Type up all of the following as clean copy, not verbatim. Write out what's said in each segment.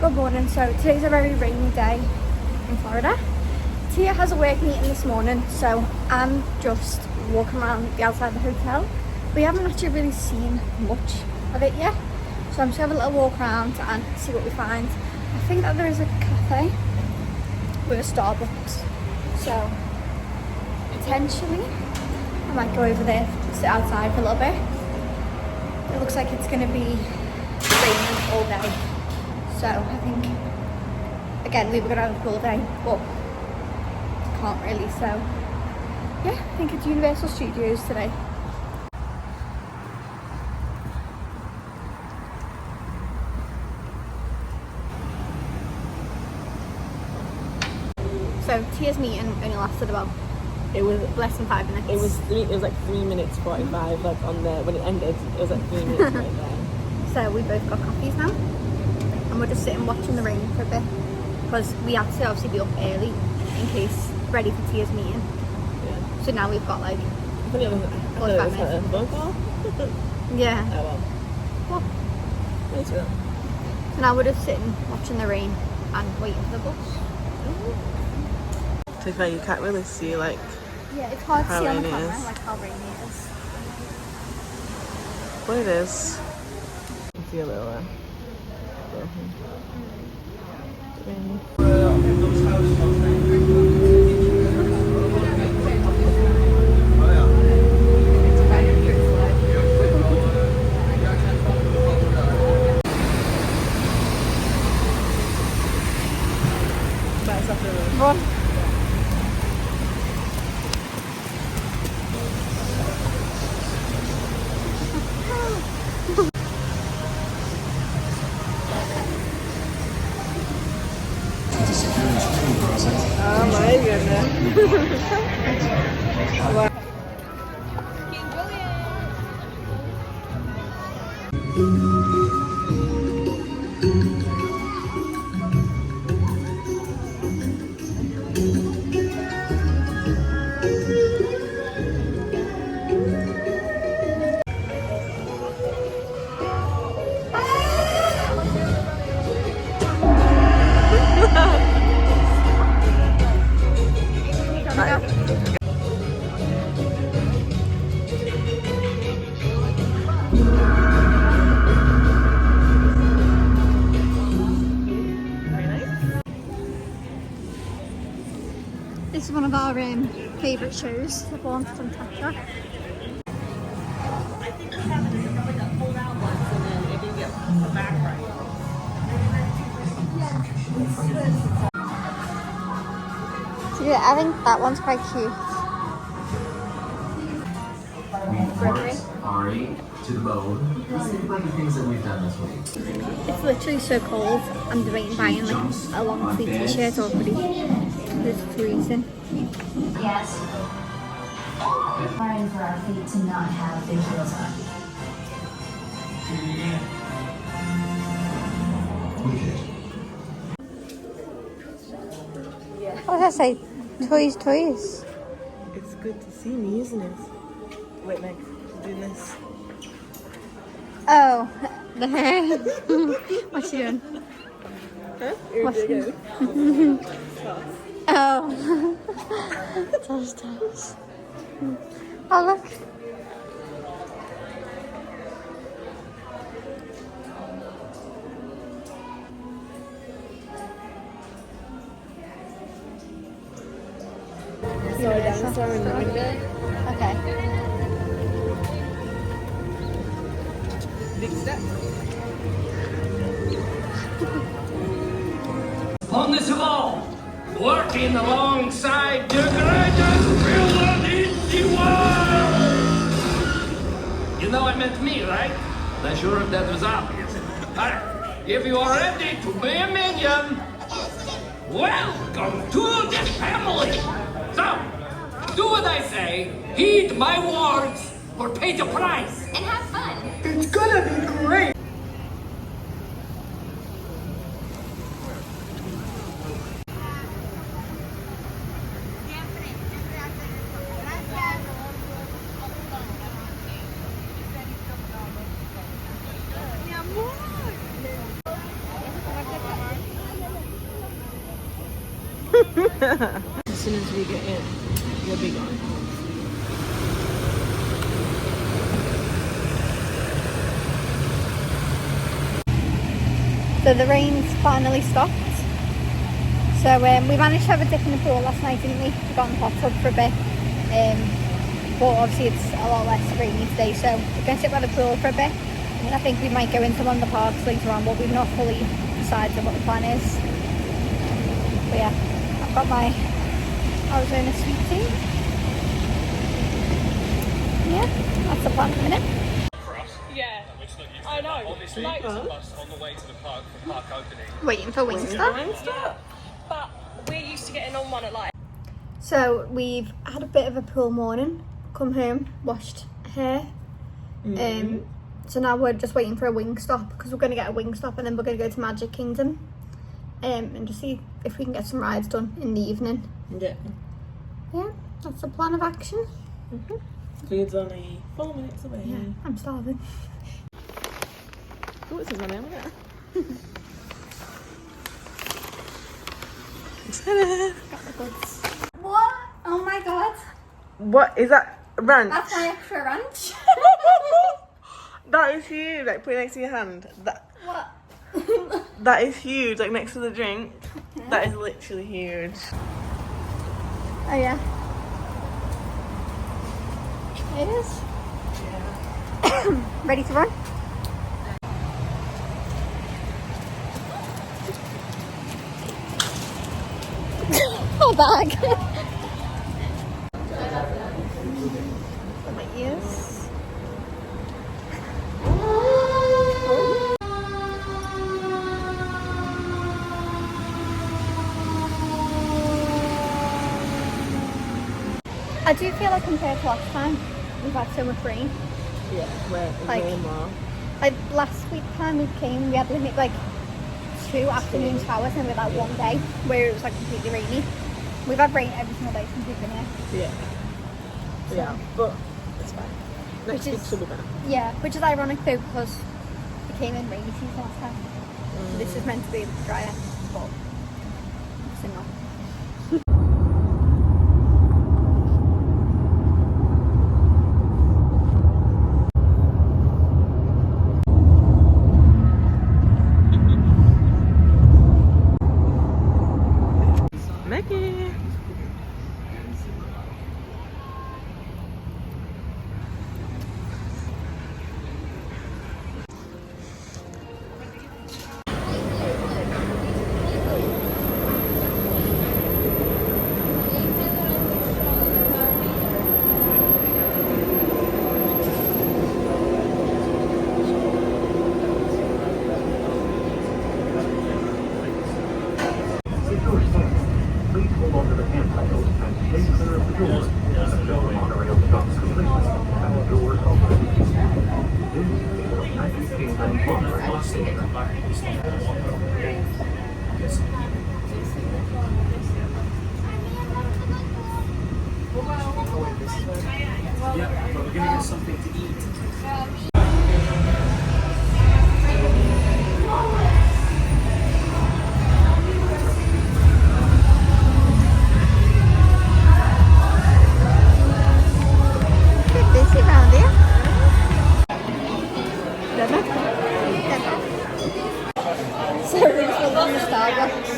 Good morning. So today's a very rainy day in Florida. Tia has a work meeting this morning, so I'm just walking around the outside of the hotel. We haven't actually really seen much of it yet, so I'm just having a little walk around and see what we find. I think that there is a cafe with a Starbucks, so potentially I might go over there, sit outside for a little bit. It looks like it's going to be raining all day, so I think, again, we were going to have a cool day, but can't really, so yeah, I think it's Universal Studios today. So Tia's meeting only lasted about, it was less than 5 minutes. It was like 3 minutes 45, like on the when it ended. It was like 3 minutes right there. So we both got coffees now, and we're just sitting watching the rain for a bit because we had to obviously be up early in case ready for Tia's meeting. Yeah. So now we've got like I thought it was a phone call. yeah. Oh well. Well, It's real. so now we're just sitting watching the rain and waiting for the bus. To be fair, you can't really see like Yeah, it's hard to how see on the rainy it camera is. like how rainy it is. what it is. You can see a little rain. Run. Oh my goodness. Wow. This is one of our favourite shows, the Born from Tetra. So yeah, I think that one's quite cute. Gregory. Ari to the bone. Let's think about the things that we've done this week. It's literally so cold. I'm debating buying like a long sleeve t-shirt or hoodie. It's freezing. Yes. Trying for our feet to not have big heels on. What did I say? Toys, toys. It's good to see me, isn't it? Wait, Meg, do this. Oh, the hair. What's she doing? Huh? What's she doing? Oh. Toss. Oh, look. So a dinosaur in the window. Okay. Big step. Fondness of all, working alongside the greatest villain in the world! You know I meant me, right? Not sure if that was obvious. Alright, if you are ready to be a minion, welcome to the family! So, do what I say, heed my words, or pay the price! And have fun. It's gonna be great! As soon as we get in, we'll be gone. So the rain's finally stopped. So we managed to have a dip in the pool last night, didn't we? We got in the hot tub for a bit. But obviously it's a lot less rainy today, so we're going to sit by the pool for a bit. And I think we might go into one of the parks later on, but we've not fully decided what the plan is. But yeah, I've got my Arizona sweet tea. Yeah, that's the plan for the minute. Yeah, I know. Obviously, Like, there's a bus on the way to the park for park opening. Waiting for Wingstop. but we're used to getting on one at like. So we've had a bit of a pool morning, come home, washed hair. So now we're just waiting for a Wingstop because we're going to get a Wingstop and then we're going to go to Magic Kingdom and just see if we can get some rides done in the evening. Yeah. Yeah, that's the plan of action. Food's only 4 minutes away. Yeah, I'm starving. Oh, it says on there, isn't it? Got the goods. What? Oh my god. What is that? Ranch? That's my extra ranch. That is huge. Like, put it next to your hand. What? That is huge. Like, next to the drink. Yeah. That is literally huge. Oh yeah. It is. Yeah. Ready to run? Oh, bag. My ears. I do feel like compared to last time, we've had so much rain. Yeah, where Like- way more. Like last week time we came, we had like 2 afternoon showers and we had that one day where it was like completely rainy. We've had rain every single day since we've been here. Yeah. Yeah, but it's fine. Next Which week is- should be better. Yeah, which is ironic though because we came in rainy season last time. So this is meant to be drier, but obviously not. Mickey! Please hold on to the handles and stay clear of the doors. The monorail stops completely and the doors open. This is the Magic Kingdom monorail station. Yeah, but we're gonna get something to eat. Busy around here. So we're just looking at Starbucks.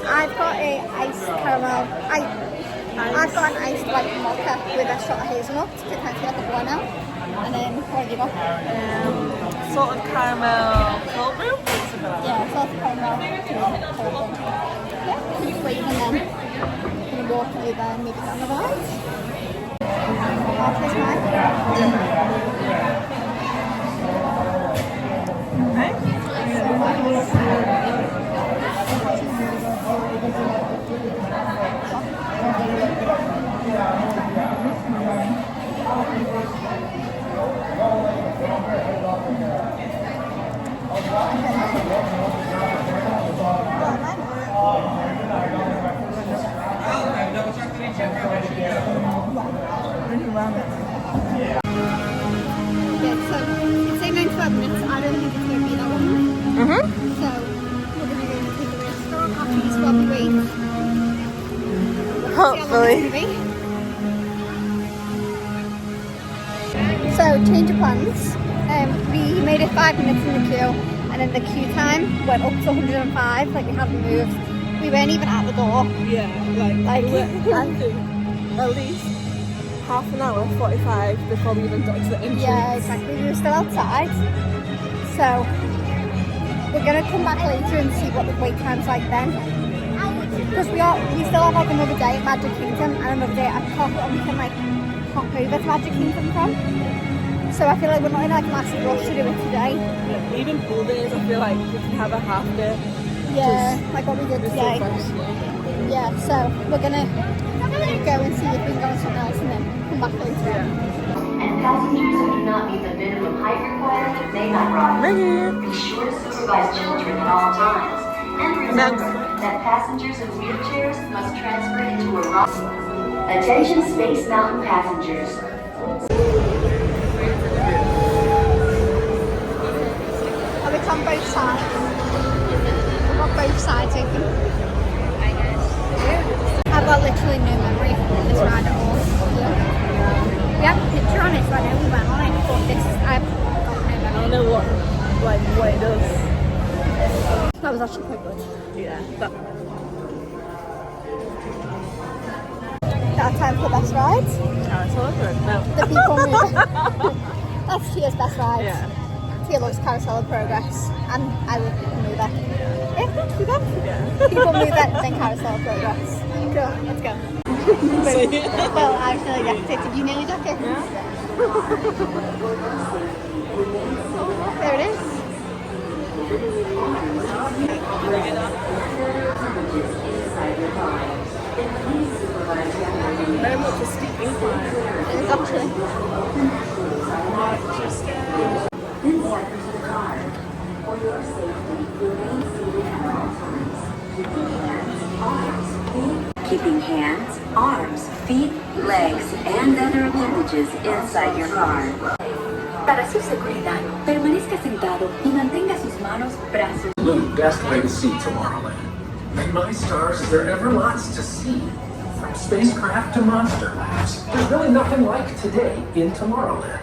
I've got a iced caramel. I've got an iced white mocha with a shot of hazelnut to kind of get the one out. And then what have you got? Salted caramel cold brew? Yeah, salted caramel. Yeah, keep waiting and then I'm gonna walk over and maybe down the ride. Half is mine. Yeah, so it's saying 9 to 12 minutes. I don't think it's going to be that long. So Hopefully. So, change of plans. We made it 5 minutes in the queue, and then the queue time went up to 105, like we hadn't moved. We weren't even at the door. Yeah, Like, we went at least half an hour, 45 before we even got to the entrance. Yeah, exactly. We were still outside. So, we're going to come back later and see what the wait time's like then. Because we still have like another day at Magic Kingdom and another day at Epcot and we can like hop over to Magic Kingdom from. So I feel like we're not in like a massive rush to do it today. Yeah, even pool days, I feel like we can have a half day. Yeah, like what we did today. Yeah, so we're gonna go and see if we can go on something else and then come back later. Yeah. And passengers who do not meet the minimum height requirement may not ride. Be sure to supervise children at all times. And remember that passengers in wheelchairs must transfer into a ride. Attention Space Mountain passengers. Oh, it's on both sides. We've got both sides open. I've got literally no memory of this ride at all. We have a picture on it, so I know we went on it, but this, I've got no I memory. don't know what it does. That was actually quite good. Yeah. That time for the best rides. Carousel of Progress. No. The people moving. That's Tia's best rides. Yeah. Tia loves Carousel of Progress, and I love People Mover. Yeah, do that. Yeah. People Mover, then Carousel of Progress. Cool, let's go. Well, I was nearly jacked it. Did you nearly jack it? Yeah. There it is. Very much a steep incline. It is actually. Inside the car. For your safety, remain seated at all times. Keeping hands, arms, feet, legs, and other appendages inside your car. Para su seguridad, permanezca sentado y mantenga sus manos, brazos. The best way to see Tomorrowland. And my stars, is there ever lots to see? From spacecraft to monster labs, there's really nothing like today in Tomorrowland.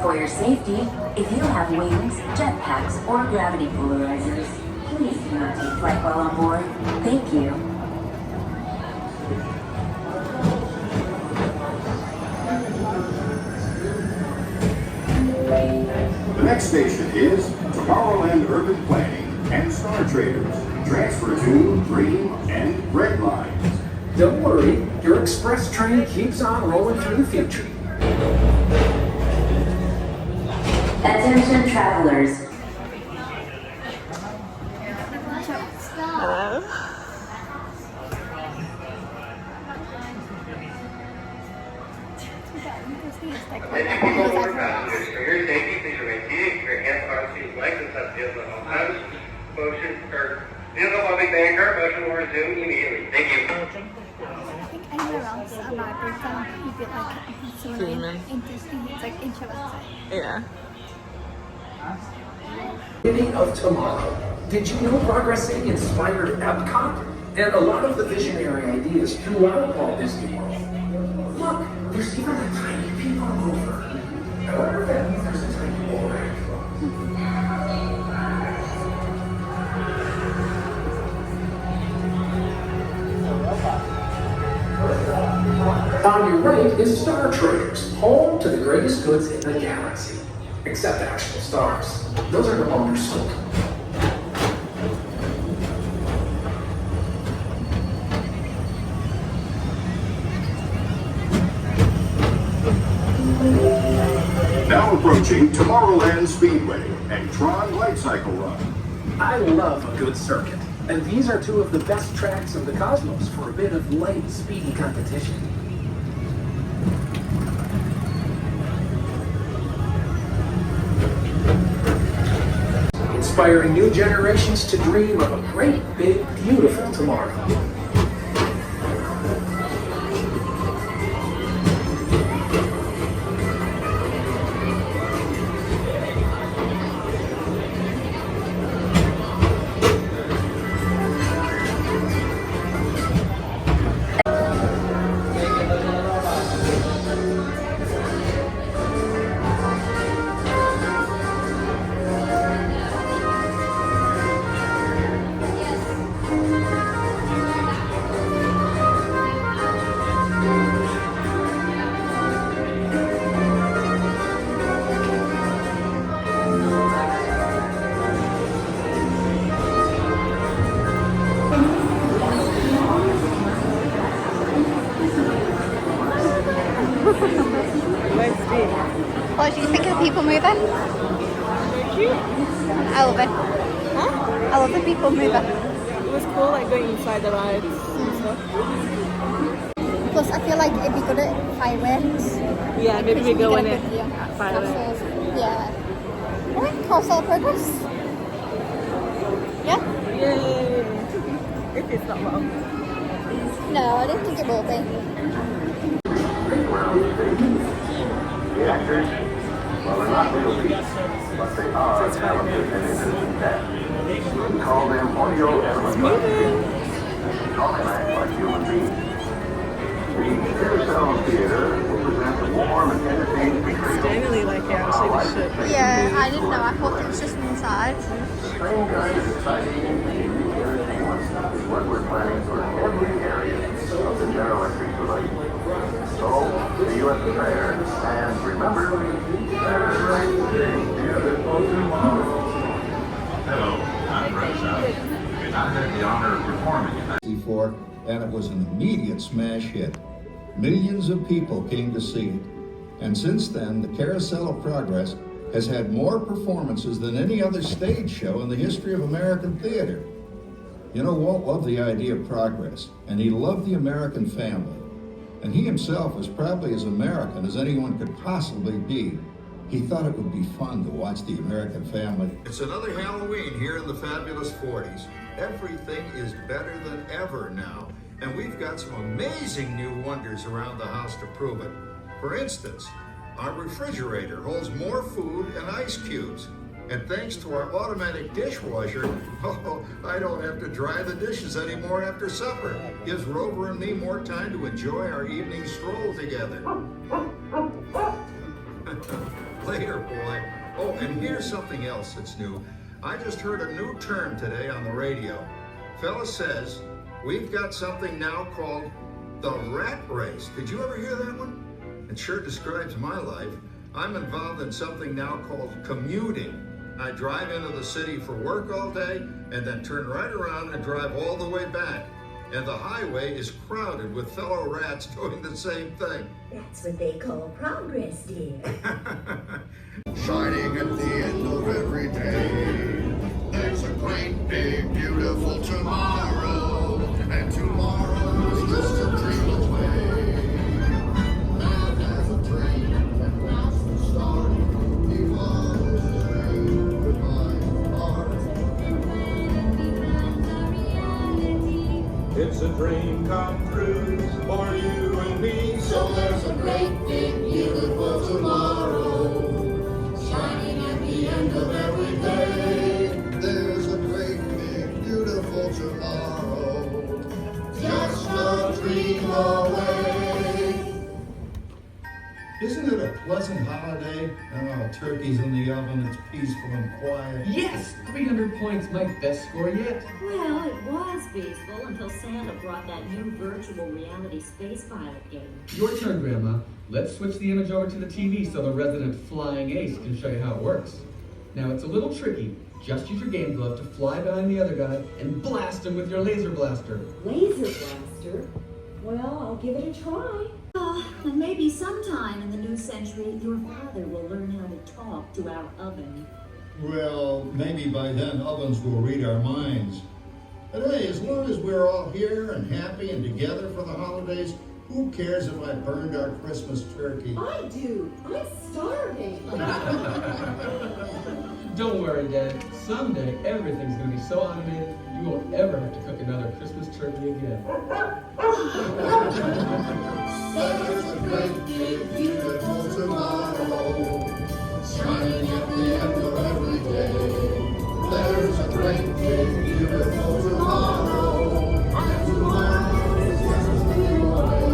For your safety, if you have wings, jetpacks, or gravity polarizers, please do not take flight while on board. Thank you. The next station is Tomorrowland Urban Planning and Star Traders. Transfer to, Dream, and Red Lines. Don't worry, your express train keeps on rolling through the future. Attention travelers. Hello. For your safety, please remain seated. Keep your hands, arms, feet, legs, and touch heels at all times. Motion, or vehicle public banker, motion will resume immediately. Thank you. I think anywhere else on my breakdown, you'd be like someone Fuming. in Disney, it's like in Yeah. Beginning of tomorrow. Did you know Progressing inspired Epcot? And a lot of the visionary ideas throughout Walt Disney World. Look, there's even a tiny people mover. I wonder if that means there's a tiny boy. On your right is Star Traders, home to the greatest goods in the galaxy. Except actual stars. Those are no longer sold. Now approaching Tomorrowland Speedway and Tron Light Cycle Run. I love a good circuit, and these are two of the best tracks in the cosmos for a bit of light, speedy competition. Inspiring new generations to dream of a great, big, beautiful tomorrow. mover. Very cute. I love it. Huh? I love the people mover. It was cool, like going inside the rides and stuff. Plus, I feel like it'd be good at fireworks. Yeah, maybe we go in it Yeah. at fireworks. Yeah. Alright, Castle Progress. Yeah? Yay! If it's not long. No, I don't think it will be. The actors, well, they're not real people, but they are talented and innocent cats. We call them audio animatronics. Talk and act like human beings. The Carousel Theater will present a warm and entertaining portrayal Genuinely like it actually, the ship. Yeah, I didn't know. I thought it was just inside. same kind of exciting and unique entertainment is what we're planning for every area of the General Electric Pavilion. So, see you at the fair, and remember, there's a great thing beautiful tomorrow. Hello, I'm Brett South. I had the honor of performing before, and it was an immediate smash hit. Millions of people came to see it. And since then, the Carousel of Progress has had more performances than any other stage show in the history of American theater. You know, Walt loved the idea of progress, and he loved the American family. And he himself was probably as American as anyone could possibly be. He thought it would be fun to watch the American family. It's another Halloween here in the fabulous 40s. Everything is better than ever now. And we've got some amazing new wonders around the house to prove it. For instance, our refrigerator holds more food and ice cubes. And thanks to our automatic dishwasher, I don't have to dry the dishes anymore after supper. Gives Rover and me more time to enjoy our evening stroll together. Later, boy. Oh, and here's something else that's new. I just heard a new term today on the radio. Fella says, we've got something now called the rat race. Did you ever hear that one? It sure describes my life. I'm involved in something now called commuting. I drive into the city for work all day and then turn right around and drive all the way back. And the highway is crowded with fellow rats doing the same thing. That's what they call progress, dear. Shining at the end of every day, there's a great, big, beautiful tomorrow, and tomorrow is just a dream away. Man has a dream, and that's the start. He follows his dream with my heart. It's a dream come true for you and me. So there's a great, big, beautiful tomorrow, shining at the end of every day. There's a great, big, beautiful tomorrow, just a dream away. Isn't it a pleasant holiday? Oh, turkey's in the oven, it's peaceful and quiet. Yes! 300 points, my best score yet. Well, it was peaceful until Santa brought that new virtual reality space pilot game. Your turn, Grandma. Let's switch the image over to the TV so the resident flying ace can show you how it works. Now, it's a little tricky. Just use your game glove to fly behind the other guy and blast him with your laser blaster. Laser blaster? Well, I'll give it a try. And maybe sometime in the new century, your father will learn how to talk to our oven. Well, maybe by then ovens will read our minds. But hey, as long as we're all here and happy and together for the holidays, who cares if I burned our Christmas turkey? I do. I'm starving. Don't worry, Dad. Someday, everything's going to be so automated, you won't ever have to cook another Christmas turkey again. There's a great, big, beautiful tomorrow, shining at the end of every day. There's a great, big, beautiful tomorrow, and tomorrow is just a dream away.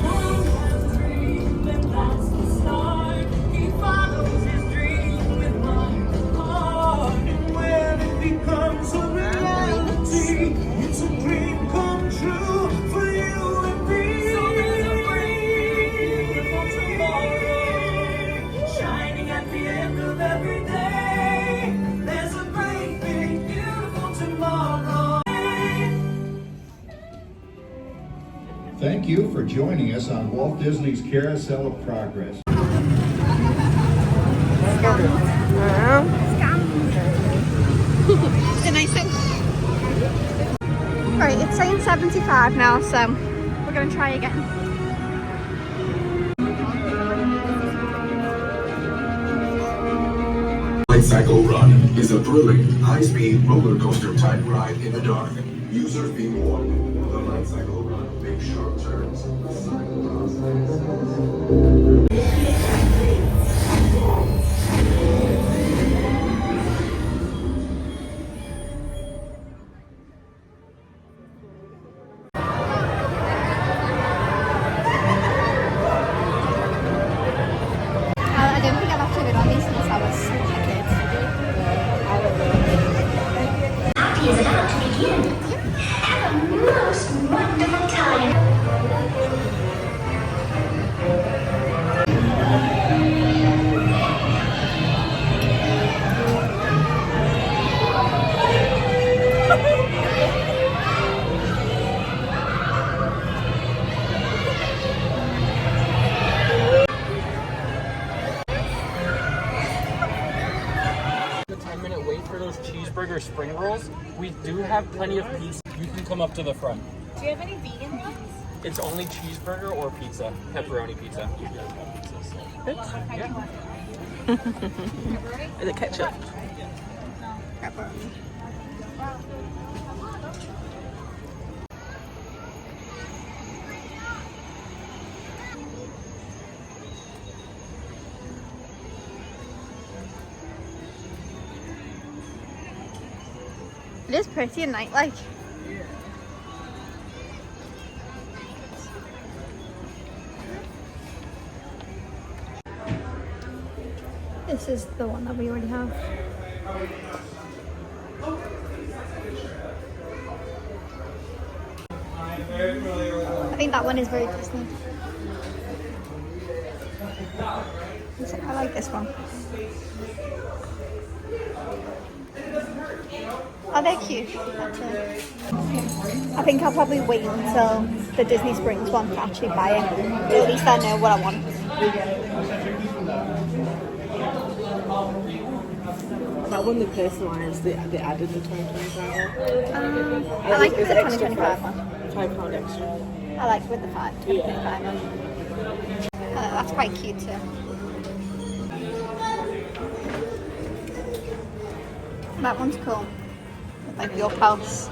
Man has a dream, and that's the start. He follows his dream with my heart. And when it becomes a reality, it's a dream come true for you and me. So there's a great, beautiful tomorrow, shining at the end of every day. There's a great, big, beautiful tomorrow. Thank you for joining us on Walt Disney's Carousel of Progress. Scam. It's a nice thing. Right, it's saying 75 now, so we're going to try again. Light Cycle Run is a thrilling, high-speed roller coaster type ride in the dark. Users be warned. The Light Cycle Run makes sharp turns. I don't think I've actually been on these since I was a kid. Party is about to begin. Have a most wonderful time. The 10-minute wait for those cheeseburger spring rolls. We do have plenty of pizza. You can come up to the front. Do you have any vegan ones? It's only cheeseburger or pizza, pepperoni pizza. Yeah. Is it ketchup? It is pretty at night, like. This is the one that we already have. I think that one is very Disney. I like this one. Oh, they're cute. I think I'll probably wait until the Disney Springs one to actually buy it. But at least I know what I want. That one they personalised, they added the 2025 one. I like it with the 2025 one. £5 extra. I like it with the 2025 one. That's quite cute too. That one's cool. Like your house.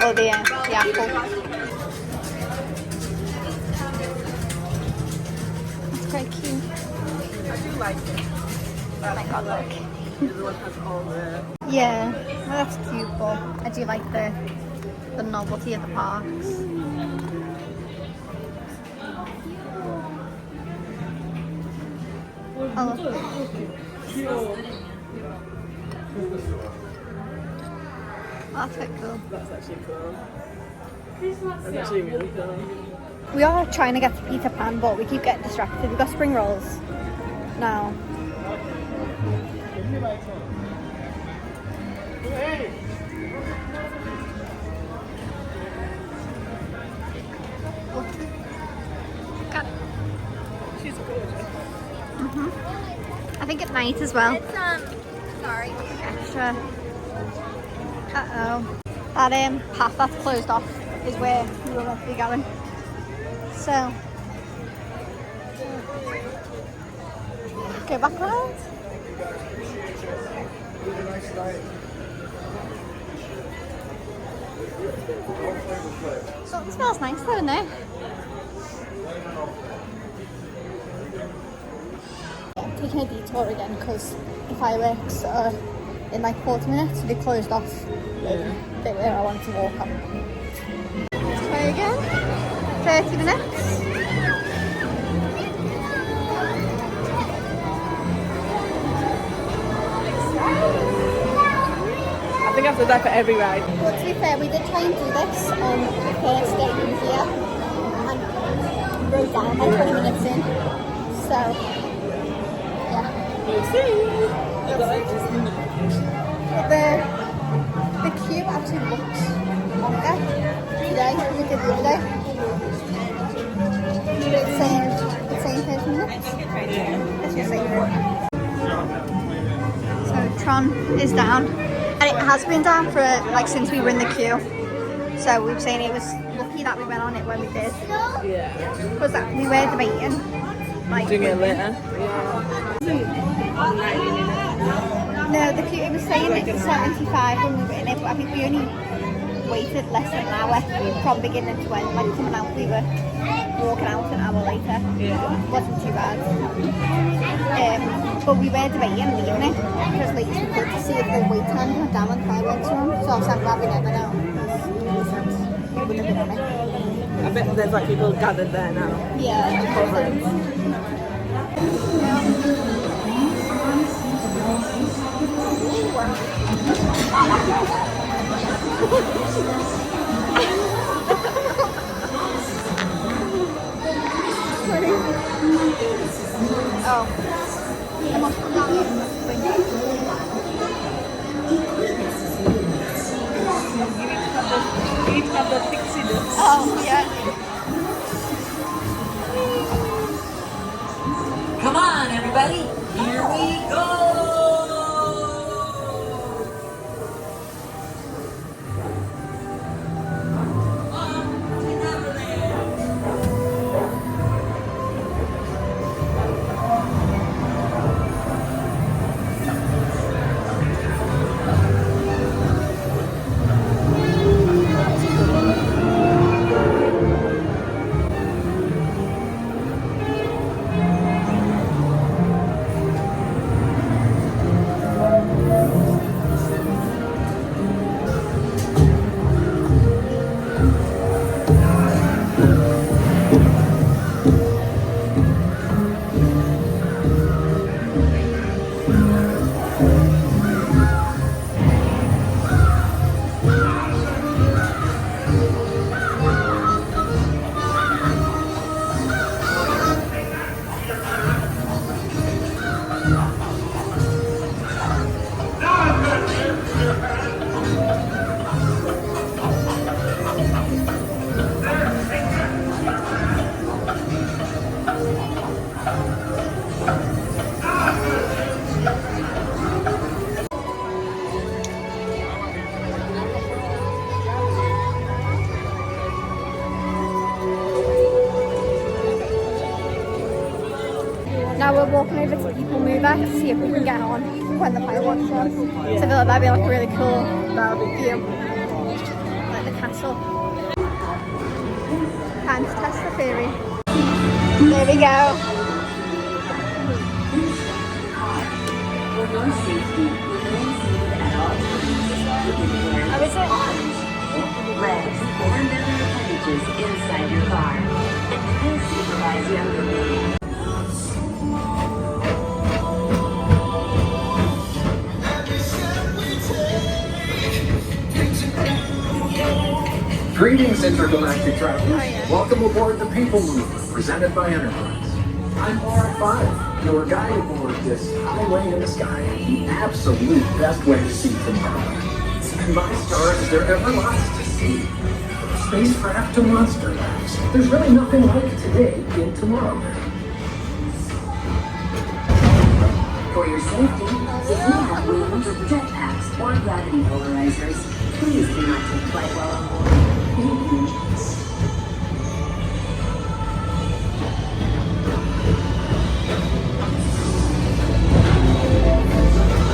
Or the apple. That's quite cute. I do like it. Oh my god, look. The one has all the... Yeah, well, that's cute, but I do like the novelty of the parks. Oh, look. That's quite cool. That's actually cool. That's actually really cool. We are trying to get to Peter Pan, but we keep getting distracted. We've got spring rolls now. Got it. She's gorgeous. I think at night as well. It's sorry. Extra. Uh-oh. That path that's closed off is where we were meant to be going. So go back around. So it smells nice though, doesn't it? I'm taking a detour again because the fireworks are in like 40 minutes, so they closed off the bit where I wanted to walk on. Let's try again. 30 minutes. I think I have to die for every ride. Well, to be fair, we did try and do this on the first day in here and rode down like 20 minutes in. So, yeah. We'll see. The queue actually looks longer today than it did the other day. It's saying 30 minutes. Let's just say So Tron is down, and it has been down for like since we were in the queue. So we were saying it was lucky that we went on it when we did. Yeah. Because we were debating. Like, doing it later. No, the queue, it was saying it's 75 when we were in it, but I think we only waited less than an hour from beginning to end. Like coming out, we were walking out an hour later. Yeah. It wasn't too bad. But we were debating leaving it because late as we could to see if the wait time went down when I went to them. So I'm glad we never know. We would have been on it. I bet there's like people gathered there now. Yeah. Oh. I must come down here. You need to have the pixie dust. Oh, yeah. Come on, everybody. Here we go. Now we're walking over to People Mover to see if we can get on when the fireworks show. So I feel like that'd be like a really cool view. Like the castle. Time to test the theory. There we go. How is it? Legs and other appendages inside your car. And please supervise younger babies. Greetings, intergalactic travelers. Welcome aboard the People Mover, presented by Enterprise. I'm R5, your guide aboard this highway in the sky, the absolute best way to see tomorrow. And my stars, they're ever lots to see. Spacecraft to monster labs. There's really nothing like today in Tomorrowland. For your safety, if you have wings, jetpacks, or gravity polarizers, please do not take flight while on board. Thank you.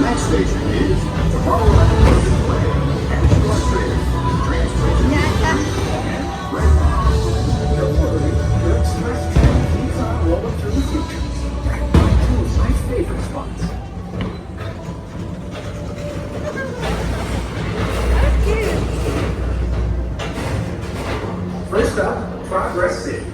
Next station is Tomorrowland Display and Illustrated. Don't worry, your express train keeps on rolling through the future. Right by two of my favorite spots. First up, Progress City.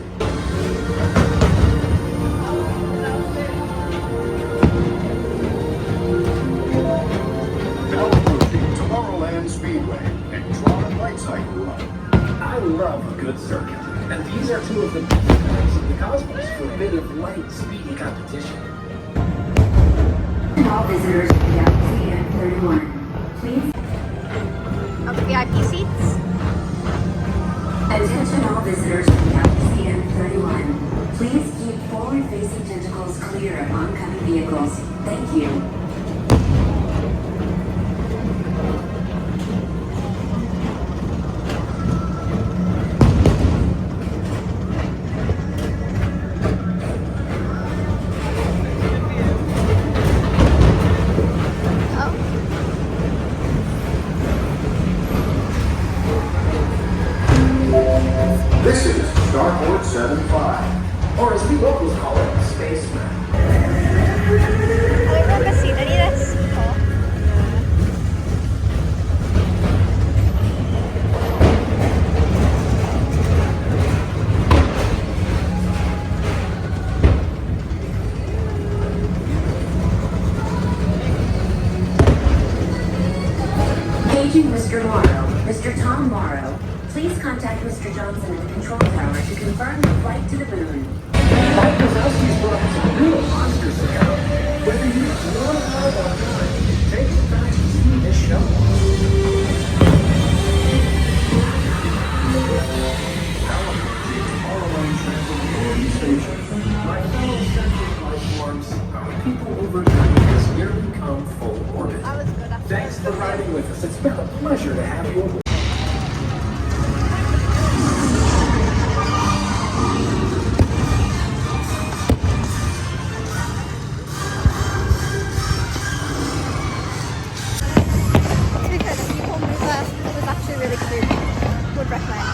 Now approaching Tomorrowland Speedway and Tron Light Cycle Run. I love a good circuit, and these are two of the best points of the cosmos for a bit of light, speedy competition. All visitors to Galaxy M31, please. Of the VIP seats. Attention all visitors to Galaxy M31. Please keep forward-facing tentacles clear of oncoming vehicles. Thank you. This is Starport 75, or as we locals call it, Spaceman. I've never seen any of this before. Paging Mr. Morrow. Mr. Tom Morrow. Please contact Mr. Johnson at the control tower to confirm the flight to the moon. Mike Wazowski's brought some real monsters around. Whether you want to know or not, take some time to see this show. Tomorrowland Transit Authority Station. My fellow central platforms, our people over time has nearly come full orbit. Thanks for riding with us. It's been a pleasure to have you aboard. Really cute. Would recommend.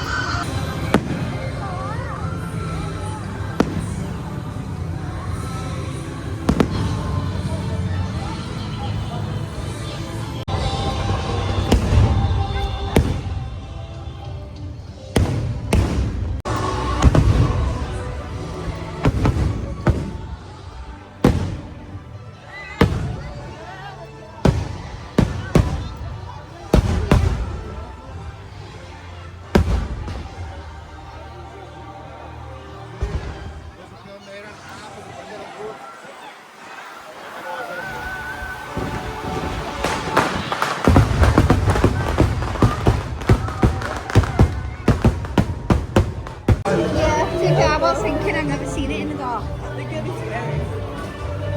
I was thinking I've never seen it in the dark. They're gonna be scary.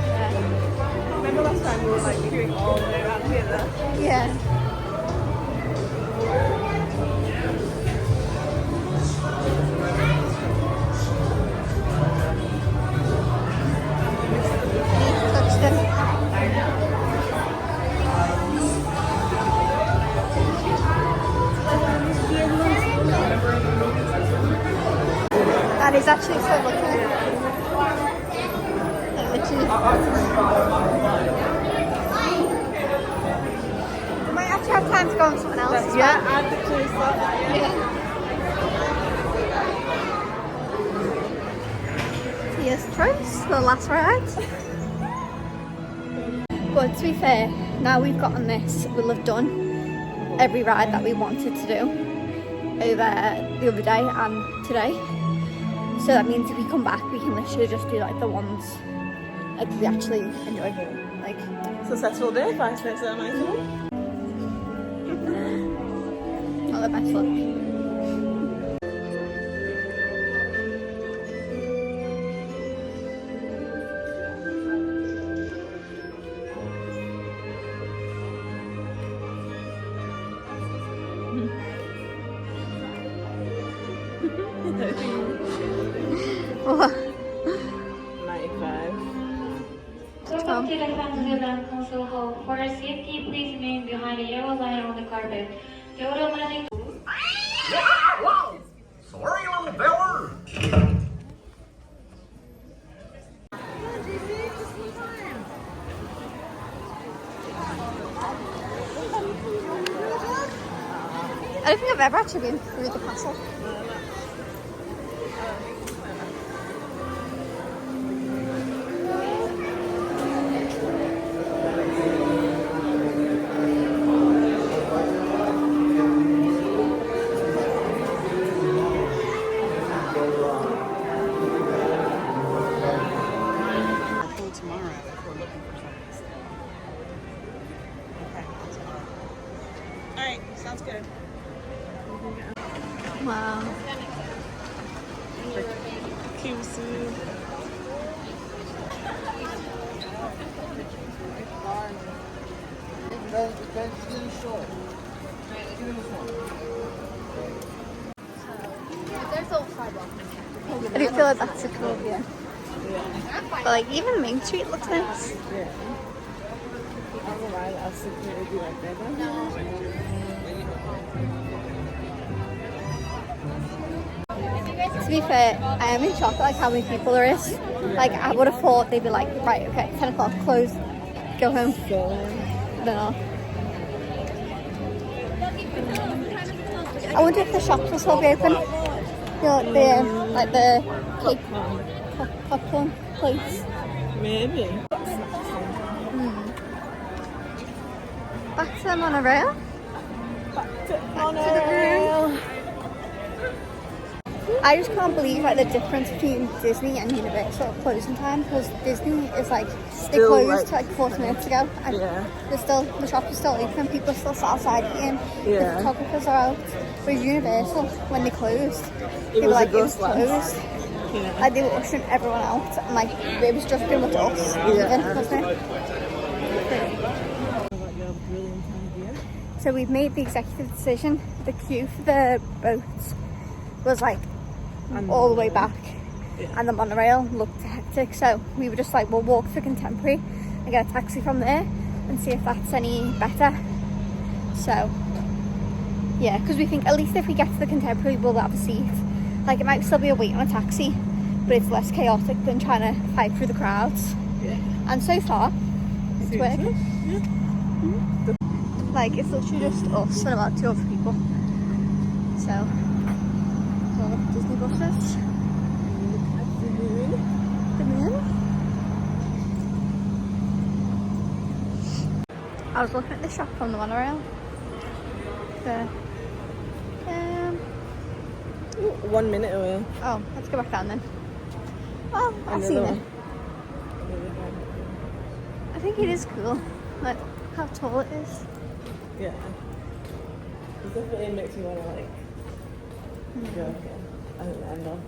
Yeah. Remember last time we were like queuing all the way around here though? Yeah. Touched them. That is actually so lucky. Literally. We might actually have time to go on something else. As yeah, well. I'd literally thought that, yeah. Here's choice, the last ride. But to be fair, now we've gotten this, we'll have done every ride that we wanted to do over the other day and today. So that means if we come back, we can literally just do like the ones like we actually enjoy. Like successful day, vice versa, Michael. Not the best luck. What? 95. Welcome to the Fantasyland Console Hall. For your safety, please remain behind the yellow line on the carpet. The automatic. Whoa! Sorry, little feller. I don't think I've ever actually been through the castle. Alright, sounds good. Wow. QC. I do feel like that's a cool view. But like even Main Street looks nice. To be fair, I am in shock at like how many people there is. Like I would have thought they'd be like, right, okay, 10 o'clock, close, go home. I don't know. I wonder if the shops will still be open. You know, like the cake popcorn place. Maybe. Back to the monorail. Back to the room. I just can't believe like the difference between Disney and Universal at closing time, because Disney is like they closed like 40 minutes ago and the shop is still open, people are still outside eating, the photographers are out. Whereas Universal, when they closed, they were like, it was closed. Like they were ushering everyone out and like it was just pretty much us leaving, wasn't it? So we've made the executive decision. The queue for the boats was like all the way back, and the monorail looked hectic, so we were just like, we'll walk to Contemporary and get a taxi from there and see if that's any better. So yeah, because we think at least if we get to the Contemporary we'll have a seat. Like it might still be a wait on a taxi, but it's less chaotic than trying to fight through the crowds. And so far it's working. Like it's literally just us and about 2 other people. So Disney buses. The moon. I was looking at the shop on the monorail. The 1 minute away. Oh, let's go back down then. Oh, I've seen it. I think it is cool. Like how tall it is. Yeah. It definitely makes me want to like go again. I don't know.